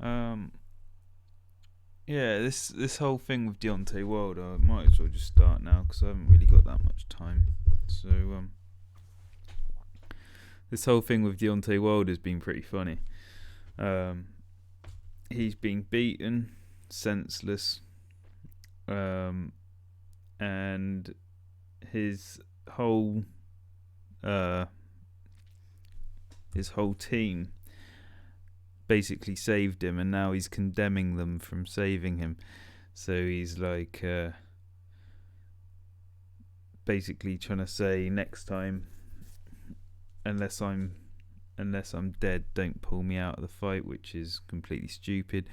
Um, yeah, this whole thing with Deontay Wilder, I might as well just start now because I haven't really got that much time. So this whole thing with Deontay Wilder has been pretty funny. Um, he's been beaten, senseless, and his whole uh, his whole team basically saved him, and now he's condemning them from saving him. So he's like basically trying to say, next time, unless I'm dead, don't pull me out of the fight, which is completely stupid.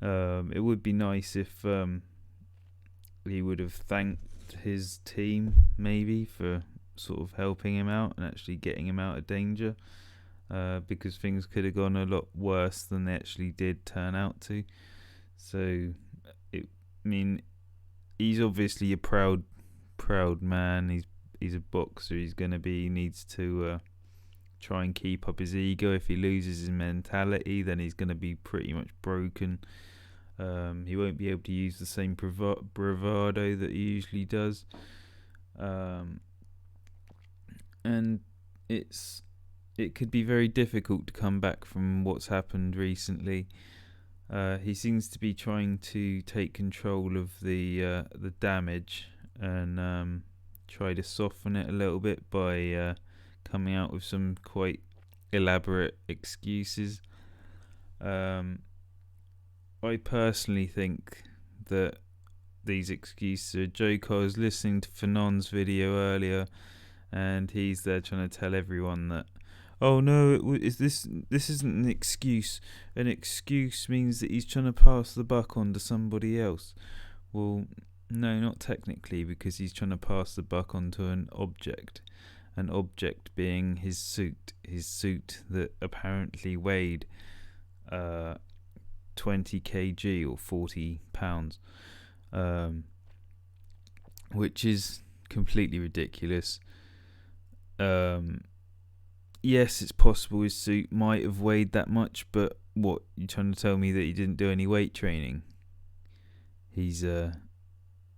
It would be nice if he would have thanked his team maybe for sort of helping him out and actually getting him out of danger, because things could have gone a lot worse than they actually did turn out to. So, he's obviously a proud man. He's a boxer. He needs to try and keep up his ego. If he loses his mentality, then he's going to be pretty much broken. He won't be able to use the same bravado that he usually does. And it could be very difficult to come back from what's happened recently. He seems to be trying to take control of the damage and try to soften it a little bit by coming out with some quite elaborate excuses. I personally think that these excuses are a joke. I was listening to Fanon's video earlier, and he's there trying to tell everyone that, oh no, this isn't an excuse. An excuse means that he's trying to pass the buck on to somebody else. Well, no, not technically, because he's trying to pass the buck onto an object being his suit that apparently weighed 20 kg or 40 pounds, which is completely ridiculous. Yes, it's possible his suit might have weighed that much, but what, you trying to tell me that he didn't do any weight training? He's a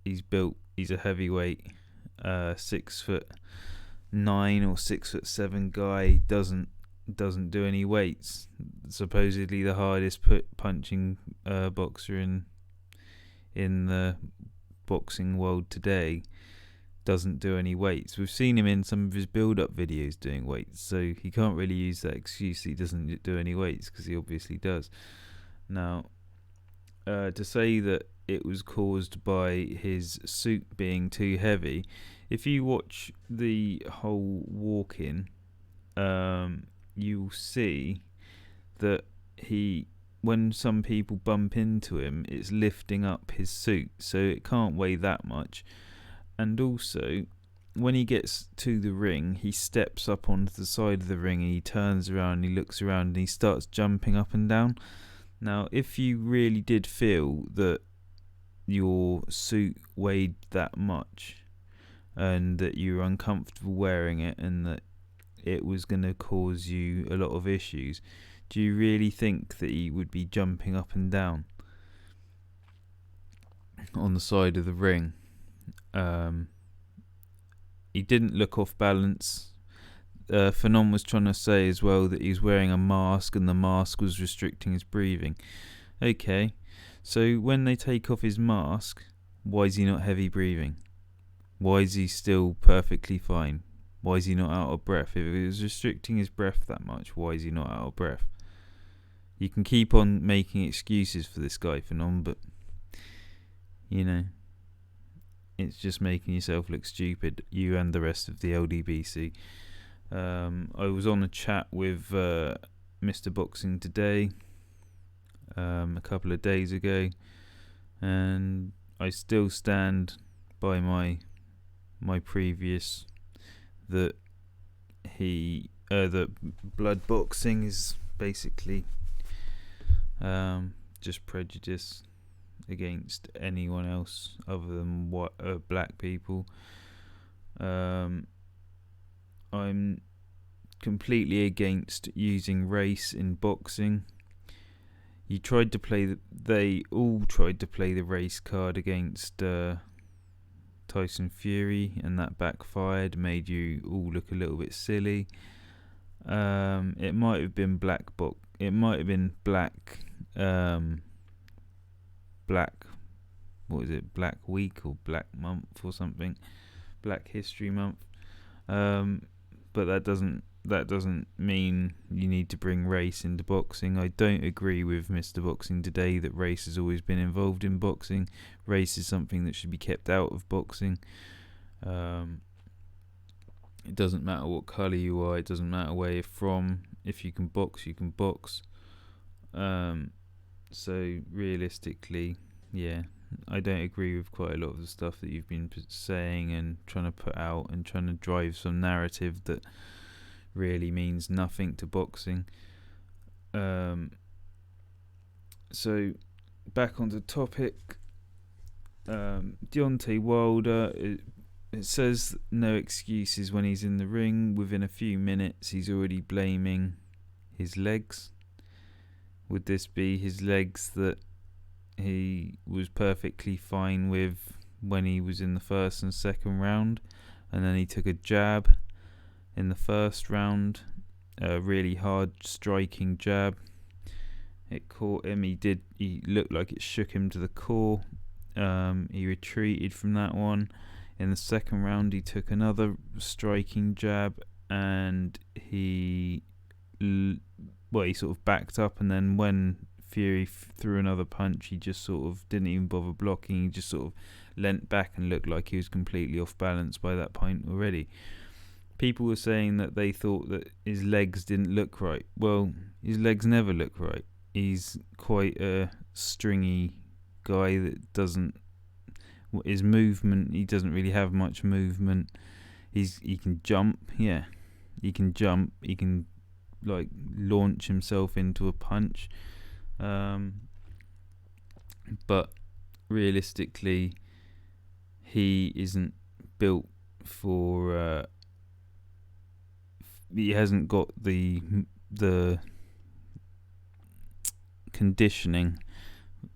heavyweight, 6'9" or 6'7" guy, doesn't do any weights. Supposedly the hardest punching boxer in the boxing world today doesn't do any weights. We've seen him in some of his build-up videos doing weights, so he can't really use that excuse that he doesn't do any weights, because he obviously does. Now, to say that it was caused by his suit being too heavy, if you watch the whole walk-in, you'll see that when some people bump into him, it's lifting up his suit, so it can't weigh that much. And also, when he gets to the ring, he steps up onto the side of the ring and he turns around, he looks around and he starts jumping up and down. Now, if you really did feel that your suit weighed that much and that you were uncomfortable wearing it and that it was going to cause you a lot of issues, do you really think that he would be jumping up and down on the side of the ring? He didn't look off balance. Fanon was trying to say as well that he's wearing a mask and the mask was restricting his breathing. Okay, so when they take off his mask, why is he not heavy breathing? Why is he still perfectly fine? Why is he not out of breath? If it was restricting his breath that much, why is he not out of breath? You can keep on making excuses for this guy, Fanon, but it's just making yourself look stupid, you and the rest of the LDBC. I was on a chat with Mr. Boxing Today a couple of days ago, and I still stand by my previous that that blood boxing is basically just prejudice against anyone else other than black people. I'm completely against using race in boxing. They all tried to play the race card against Tyson Fury, and that backfired, made you all look a little bit silly. It might have been black. What is it? Black Week or Black Month or something? Black History Month. But that doesn't mean you need to bring race into boxing. I don't agree with Mr. Boxing Today that race has always been involved in boxing. Race is something that should be kept out of boxing. It doesn't matter what colour you are. It doesn't matter where you're from. If you can box, you can box. So realistically, yeah, I don't agree with quite a lot of the stuff that you've been saying and trying to put out and trying to drive some narrative that really means nothing to boxing. So back on the topic, Deontay Wilder, it says no excuses when he's in the ring. Within a few minutes he's already blaming his legs. Would this be his legs that he was perfectly fine with when he was in the first and second round, and then he took a jab in the first round, a really hard striking jab? It caught him. He looked like it shook him to the core. He retreated from that one. In the second round he took another striking jab, and he sort of backed up, and then when Fury threw another punch, he just sort of didn't even bother blocking. He just sort of leant back and looked like he was completely off balance by that point already. People were saying that they thought that his legs didn't look right. Well, his legs never look right. He's quite a stringy guy that doesn't... His movement, he doesn't really have much movement. He can jump, yeah. He can jump. He can launch himself into a punch. But realistically, he isn't built for... he hasn't got the conditioning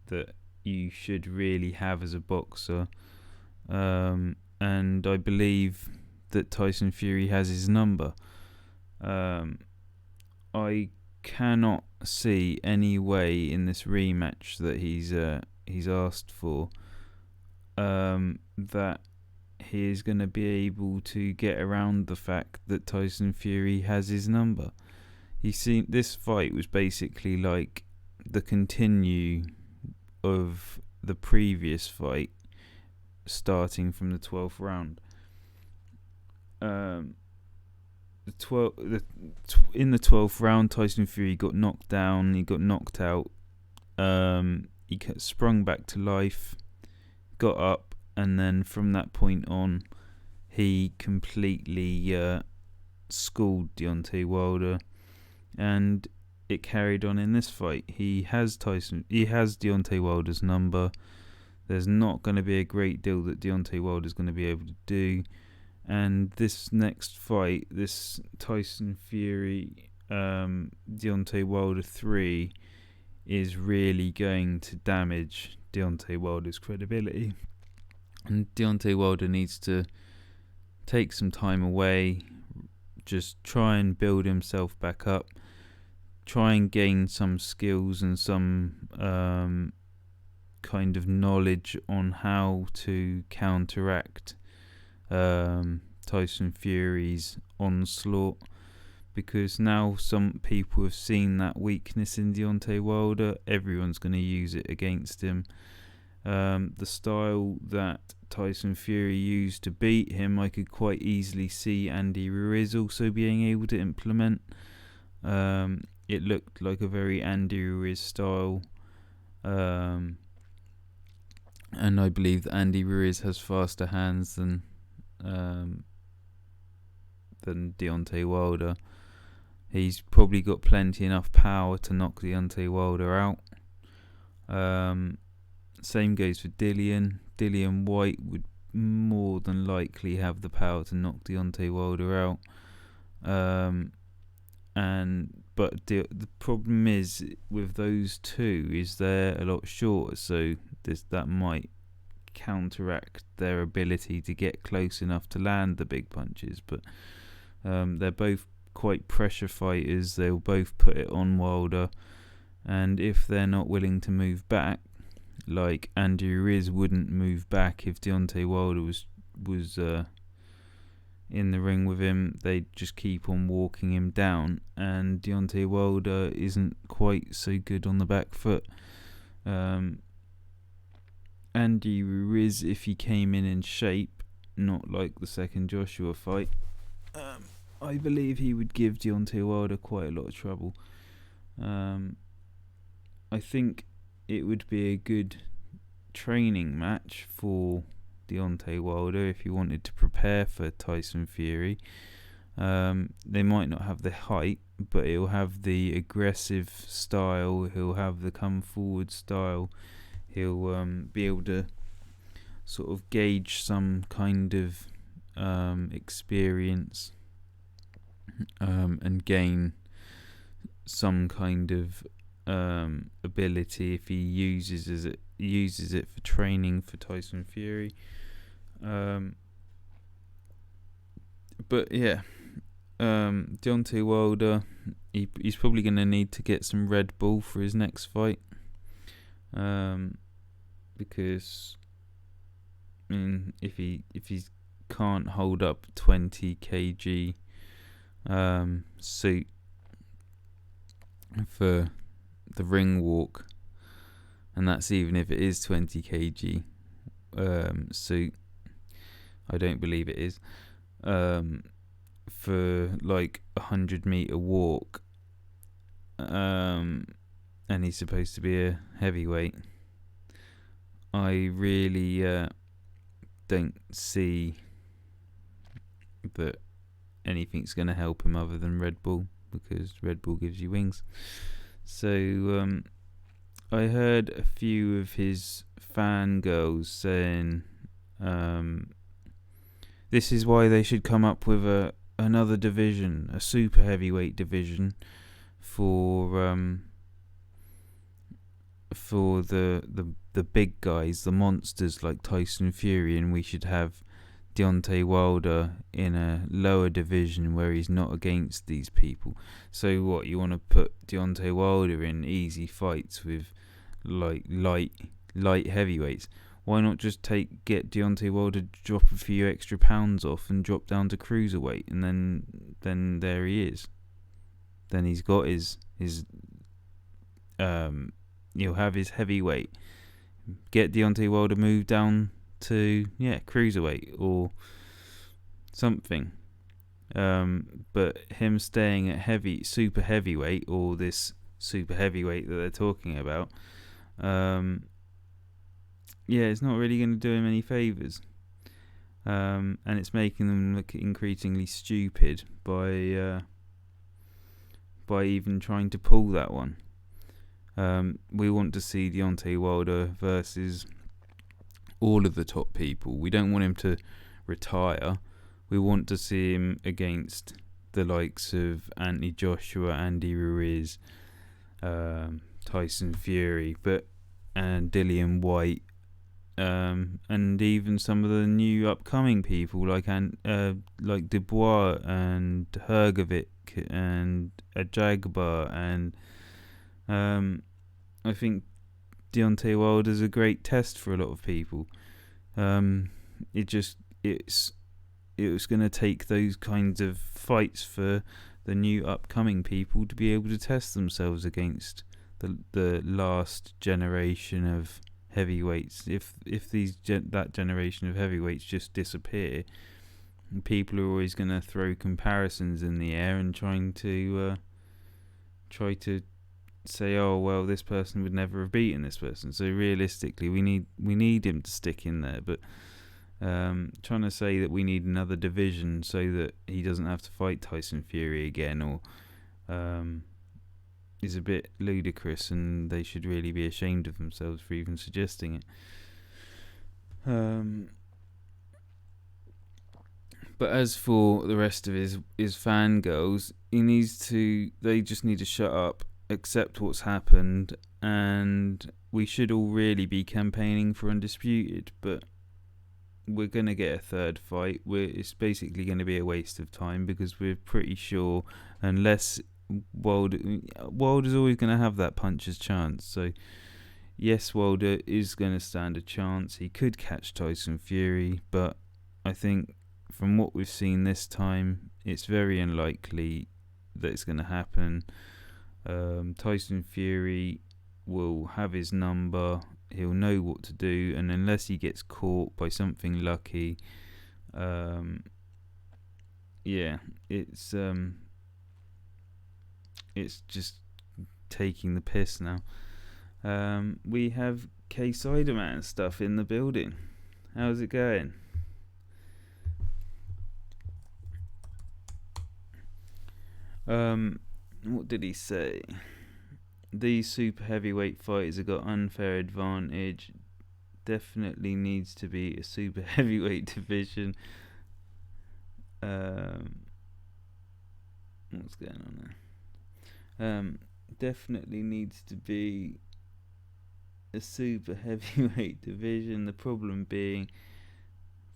that you should really have as a boxer. And I believe that Tyson Fury has his number. I cannot see any way in this rematch that he's asked for that he is going to be able to get around the fact that Tyson Fury has his number. This fight was basically like the continue of the previous fight, starting from the 12th round. In the 12th round, Tyson Fury got knocked down. He got knocked out. He sprung back to life, got up, and then from that point on, he completely schooled Deontay Wilder, and it carried on in this fight. He has Deontay Wilder's number. There's not going to be a great deal that Deontay Wilder's going to be able to do. And this next fight, this Tyson Fury Deontay Wilder 3, is really going to damage Deontay Wilder's credibility. And Deontay Wilder needs to take some time away, just try and build himself back up, try and gain some skills and some kind of knowledge on how to counteract Tyson Fury's onslaught, because now some people have seen that weakness in Deontay Wilder. Everyone's going to use it against him. The style that Tyson Fury used to beat him, I could quite easily see Andy Ruiz also being able to implement. It looked like a very Andy Ruiz style, and I believe that Andy Ruiz has faster hands than Deontay Wilder. He's probably got plenty enough power to knock Deontay Wilder out. Same goes for Dillian. Dillian White would more than likely have the power to knock Deontay Wilder out. And but the problem is with those two is they're a lot shorter, so that might counteract their ability to get close enough to land the big punches. But they're both quite pressure fighters. They'll both put it on Wilder, and if they're not willing to move back, like Andy Ruiz wouldn't move back if Deontay Wilder was in the ring with him, they'd just keep on walking him down, and Deontay Wilder isn't quite so good on the back foot. Andy Ruiz, if he came in shape, not like the second Joshua fight, I believe he would give Deontay Wilder quite a lot of trouble. I think it would be a good training match for Deontay Wilder if he wanted to prepare for Tyson Fury. They might not have the height, but he'll have the aggressive style, he'll have the come forward style, he'll be able to sort of gauge some kind of experience and gain some kind of ability if he uses it for training for Tyson Fury. But yeah, Deontay Wilder, he's probably going to need to get some Red Bull for his next fight, because I mean, if he can't hold up 20 kg suit for the ring walk, and that's even if it is 20 kg suit, I don't believe it is, for like 100-meter walk, and he's supposed to be a heavyweight, I really don't see that anything's going to help him other than Red Bull, because Red Bull gives you wings. So I heard a few of his fangirls saying this is why they should come up with another division, a super heavyweight division for the big guys, the monsters like Tyson Fury, and we should have Deontay Wilder in a lower division where he's not against these people. So what, you want to put Deontay Wilder in easy fights with like light heavyweights? Why not just get Deontay Wilder to drop a few extra pounds off and drop down to cruiserweight, and then there he is. Then he's got his he'll have his heavyweight. Get Deontay Wilder moved down to cruiserweight or something. But him staying at super heavyweight, or this super heavyweight that they're talking about, it's not really going to do him any favours. And it's making them look increasingly stupid by even trying to pull that one. We want to see Deontay Wilder versus all of the top people. We don't want him to retire. We want to see him against the likes of Anthony Joshua, Andy Ruiz, Tyson Fury, and Dillian White, and even some of the new upcoming people like Dubois and Hrgovic and Ajagba, and I think Deontay Wilder's a great test for a lot of people. It was going to take those kinds of fights for the new upcoming people to be able to test themselves against the last generation of heavyweights. If that generation of heavyweights just disappear, people are always going to throw comparisons in the air and try to say, oh well, this person would never have beaten this person. So realistically, we need him to stick in there. But trying to say that we need another division so that he doesn't have to fight Tyson Fury again, or is a bit ludicrous, and they should really be ashamed of themselves for even suggesting it. But as for the rest of his fangirls, they just need to shut up, accept what's happened, and we should all really be campaigning for Undisputed, but we're going to get a third fight. It's basically going to be a waste of time, because we're pretty sure, unless Wilder's always going to have that puncher's chance. So yes, Wilder is going to stand a chance. He could catch Tyson Fury, but I think from what we've seen this time, it's very unlikely that it's going to happen. Tyson Fury will have his number. He'll know what to do, and unless he gets caught by something lucky, it's just taking the piss now. We have K Siderman stuff in the building. How's it going? What did he say? These super heavyweight fighters have got unfair advantage. Definitely needs to be a super heavyweight division. What's going on there? Definitely needs to be a super heavyweight division. The problem being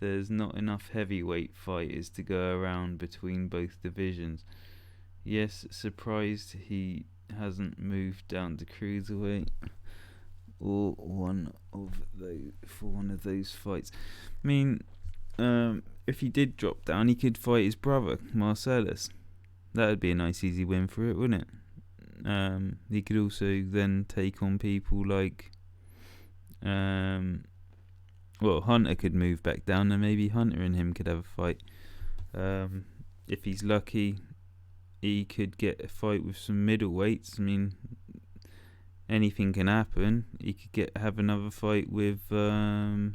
there's not enough heavyweight fighters to go around between both divisions. Yes, surprised he hasn't moved down to cruiserweight or one of those fights. I mean, if he did drop down, he could fight his brother Marcellus. That would be a nice easy win for it, wouldn't it? He could also then take on people like Hunter could move back down, and maybe Hunter and him could have a fight. If he's lucky, he could get a fight with some middleweights. I mean, anything can happen. He could have another fight with Spilka.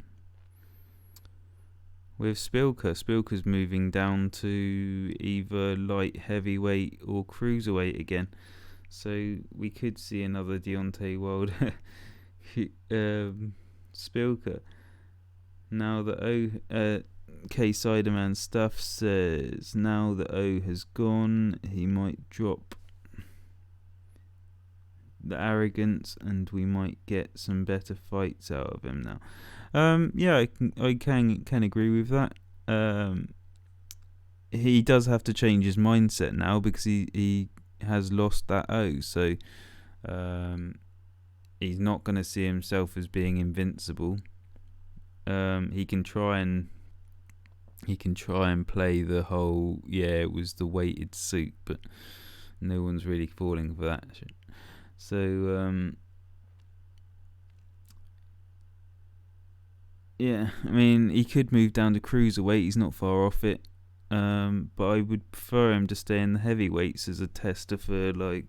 Spilka's moving down to either light heavyweight or cruiserweight again, so we could see another Deontay Wilder Spilka. Now that K Siderman stuff says now that O has gone, he might drop the arrogance, and we might get some better fights out of him now. I can agree with that. He does have to change his mindset now, because he has lost that O. So he's not going to see himself as being invincible. He can try and play the whole it was the weighted suit, but no one's really falling for that shit. So I mean, he could move down to cruiserweight. He's not far off it. But I would prefer him to stay in the heavyweights as a tester for like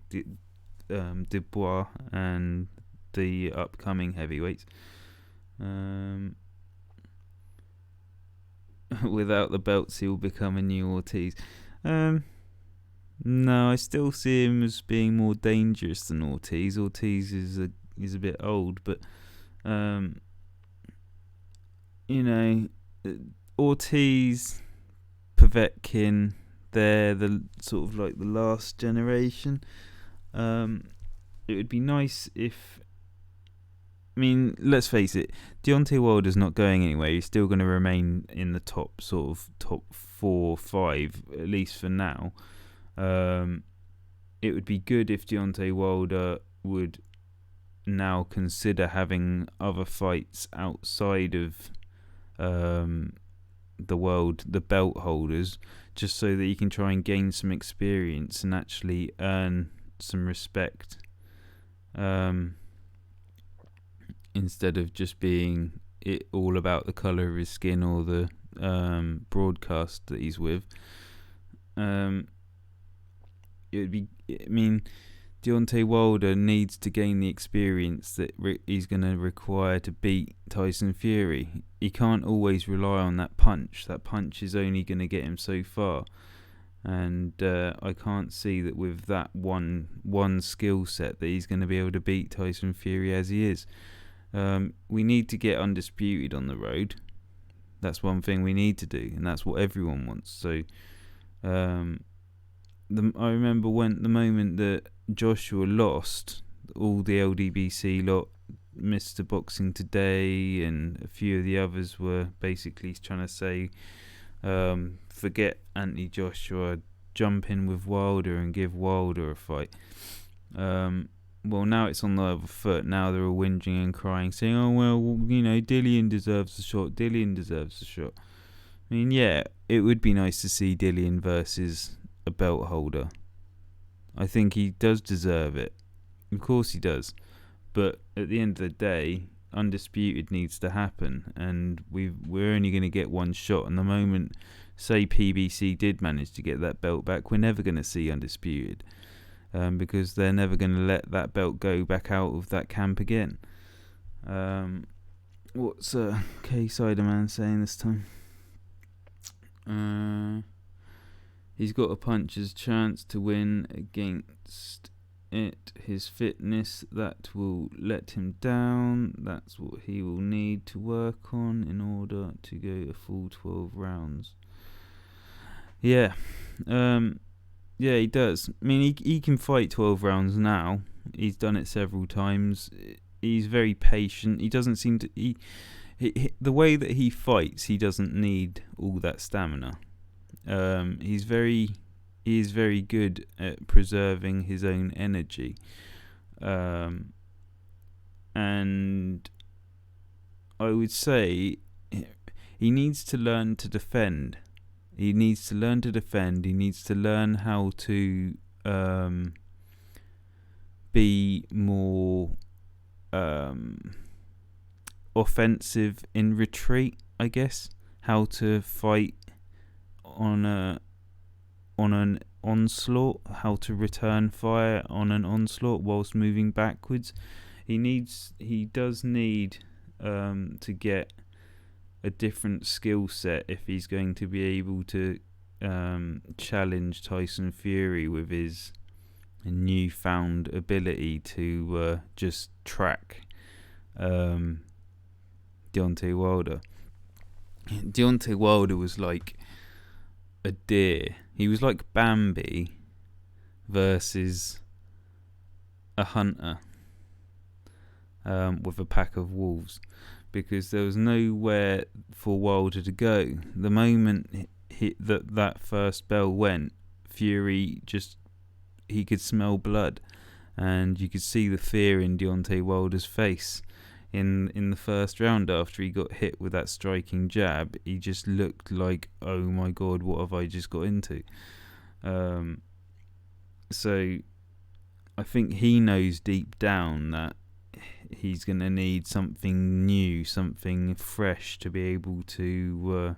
Dubois and the upcoming heavyweights. Without the belts, he will become a new Ortiz. No, I still see him as being more dangerous than Ortiz. Ortiz is a bit old, but Ortiz, Povetkin, they're the sort of like the last generation. It would be nice if, I mean, let's face it, Deontay Wilder's not going anywhere. He's still going to remain in the top 4 or 5, at least for now. It would be good if Deontay Wilder would now consider having other fights outside of the belt holders, just so that he can try and gain some experience and actually earn some respect, instead of just being it all about the colour of his skin or the broadcast that he's with. Deontay Wilder needs to gain the experience that he's going to require to beat Tyson Fury. He can't always rely on that punch. That punch is only going to get him so far. And I can't see that with that one skill set that he's going to be able to beat Tyson Fury as he is. We need to get Undisputed on the road. That's one thing we need to do, and that's what everyone wants. So, I remember when the moment that Joshua lost, all the LDBC lot, Mr. Boxing Today, and a few of the others were basically trying to say, forget Anthony Joshua, jump in with Wilder and give Wilder a fight. Well, now it's on the other foot. Now they're all whinging and crying, saying, oh, well, Dillian deserves a shot. Dillian deserves a shot. I mean, yeah, it would be nice to see Dillian versus a belt holder. I think he does deserve it. Of course he does. But at the end of the day, Undisputed needs to happen. And we're only going to get one shot. And the moment, say, PBC did manage to get that belt back, we're never going to see Undisputed. Because they're never going to let that belt go back out of that camp again. What's K Siderman saying this time? He's got a puncher's chance to win against it. His fitness, that will let him down. That's what he will need to work on in order to go a full 12 rounds. Yeah. Yeah, he does. I mean, he can fight 12 rounds now. He's done it several times. He's very patient. He doesn't seem to... He, the way that he fights, he doesn't need all that stamina. He is very good at preserving his own energy. And I would say he needs to learn to defend. He needs to learn to defend. He needs to learn how to be more offensive in retreat, I guess. How to fight on an onslaught. How to return fire on an onslaught whilst moving backwards. He does need to get a different skill set if he's going to be able to challenge Tyson Fury with his newfound ability to just track Deontay Wilder. Deontay Wilder was like a deer. He was like Bambi versus a hunter with a pack of wolves, because there was nowhere for Wilder to go. The moment that first bell went, Fury he could smell blood, and you could see the fear in Deontay Wilder's face. In the first round, after he got hit with that striking jab, he just looked like, oh my god, what have I just got into? So I think he knows deep down that he's going to need something new, something fresh to be able to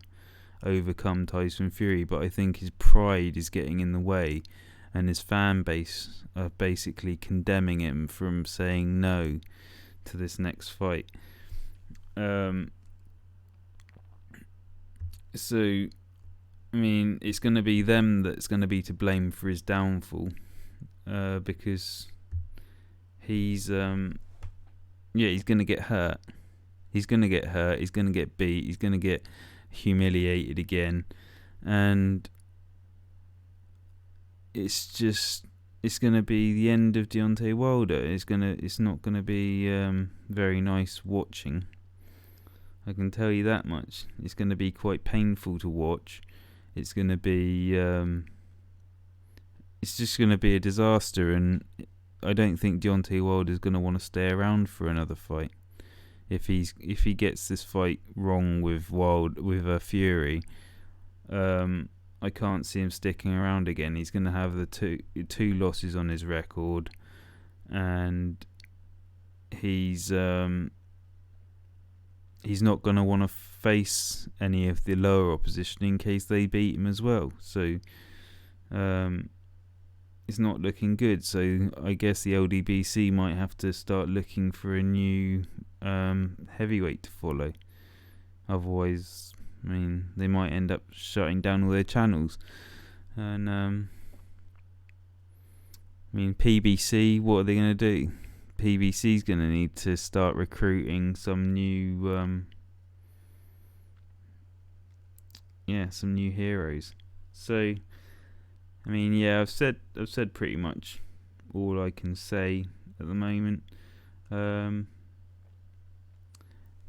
overcome Tyson Fury. But I think his pride is getting in the way, and his fan base are basically condemning him from saying no to this next fight. So, I mean, it's going to be them that's going to be to blame for his downfall, because he's going to get hurt. He's going to get hurt. He's going to get beat. He's going to get humiliated again, and it's going to be the end of Deontay Wilder. It's not going to be very nice watching. I can tell you that much. It's going to be quite painful to watch. It's going to be it's just going to be a disaster, and I don't think Deontay Wilder is going to want to stay around for another fight. If he gets this fight wrong with Fury, I can't see him sticking around again. He's going to have the two losses on his record, and he's not going to want to face any of the lower opposition in case they beat him as well. So it's not looking good. So I guess the LDBC might have to start looking for a new heavyweight to follow. Otherwise, I mean, they might end up shutting down all their channels. And I mean, PBC, what are they going to do? PBC's going to need to start recruiting some new some new heroes. So I mean, yeah, I've said pretty much all I can say at the moment.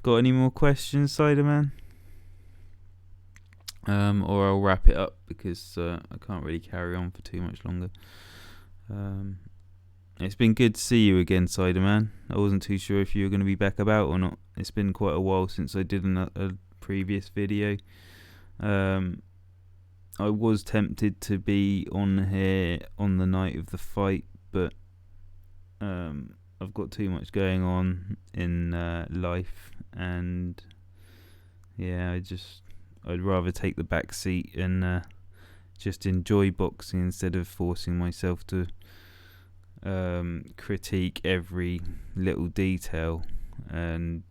Got any more questions, Ciderman? Or I'll wrap it up because I can't really carry on for too much longer. It's been good to see you again, Ciderman. I wasn't too sure if you were going to be back about or not. It's been quite a while since I did a previous video. I was tempted to be on here on the night of the fight, but I've got too much going on in life, and yeah, I'd rather take the back seat and just enjoy boxing instead of forcing myself to critique every little detail, and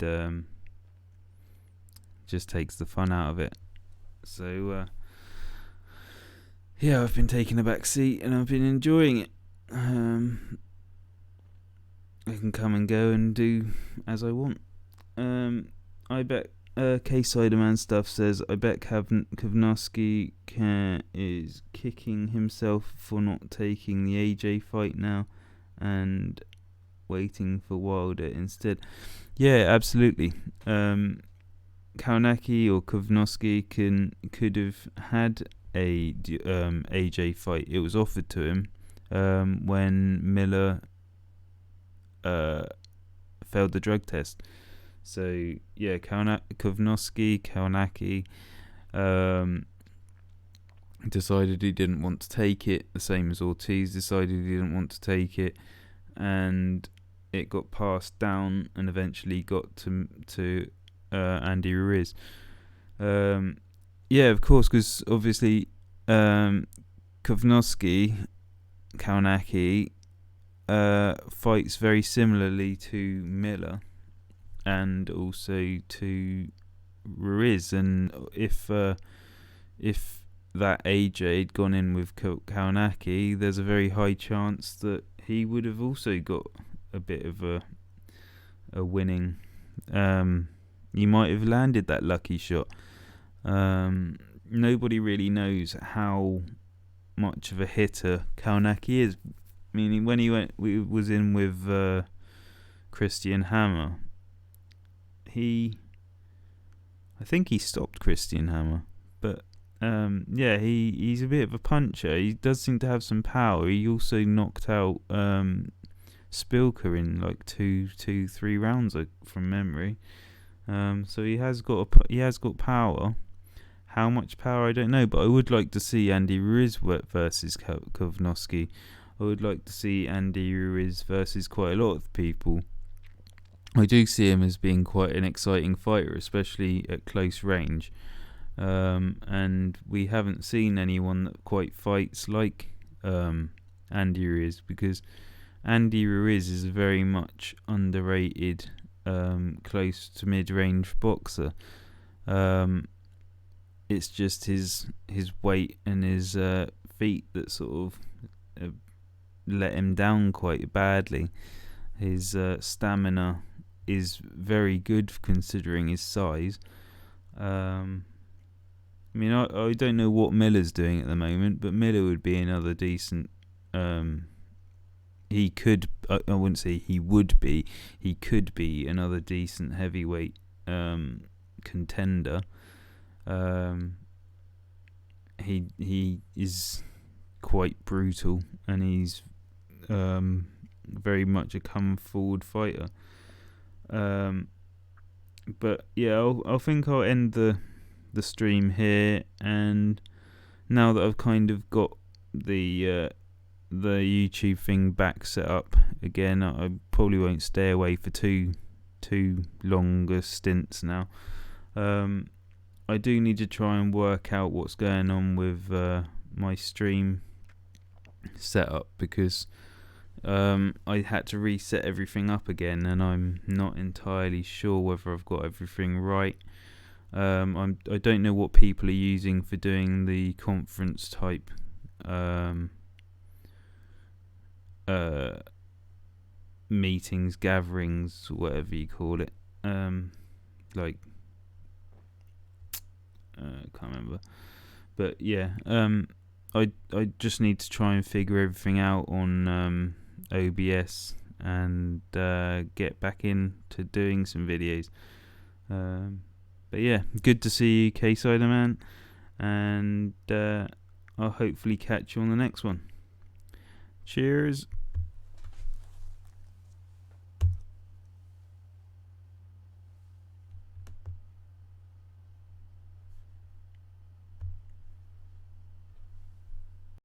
just takes the fun out of it. So yeah, I've been taking a back seat and I've been enjoying it. I can come and go and do as I want. I bet K-Siderman stuff says, I bet Kovnowski is kicking himself for not taking the AJ fight now and waiting for Wilder instead. Yeah, absolutely. Kaunaki or Kovnowski could have had a AJ fight. It was offered to him when Miller failed the drug test. So yeah, Kaunaki decided he didn't want to take it, the same as Ortiz decided he didn't want to take it, and it got passed down and eventually got to Andy Ruiz. Yeah, of course, because obviously Kaunaki fights very similarly to Miller and also to Ruiz, and if that AJ had gone in with Kaunaki, there's a very high chance that he would have also got a bit of a winning. He might have landed that lucky shot. Nobody really knows how much of a hitter Kaunaki is. I mean, when he was in with Christian Hammer, I think he stopped Christian Hammer, but yeah, he's a bit of a puncher. He does seem to have some power. He also knocked out Spilker in like 3 rounds from memory. So he has got power. How much power I don't know, but I would like to see Andy Ruiz versus Kovnowski. I would like to see Andy Ruiz versus quite a lot of people. I do see him as being quite an exciting fighter, especially at close range. And we haven't seen anyone that quite fights like Andy Ruiz, because Andy Ruiz is a very much underrated close to mid-range boxer. It's just his weight and his feet that sort of let him down quite badly. His stamina is very good considering his size. I mean, I don't know what Miller's doing at the moment, but Miller would be another decent. He could. I wouldn't say he would be. He could be another decent heavyweight contender. He is quite brutal, and he's very much a come forward fighter. But yeah, I think I'll end the stream here, and now that I've kind of got the YouTube thing back set up again, I probably won't stay away for too longer stints now. I do need to try and work out what's going on with my stream setup, because I had to reset everything up again, and I'm not entirely sure whether I've got everything right. I don't know what people are using for doing the conference type meetings, gatherings, whatever you call it. Like Can't remember. But yeah, I just need to try and figure everything out on OBS and get back into doing some videos. But yeah, good to see you, K-Sider Man, and I'll hopefully catch you on the next one. Cheers.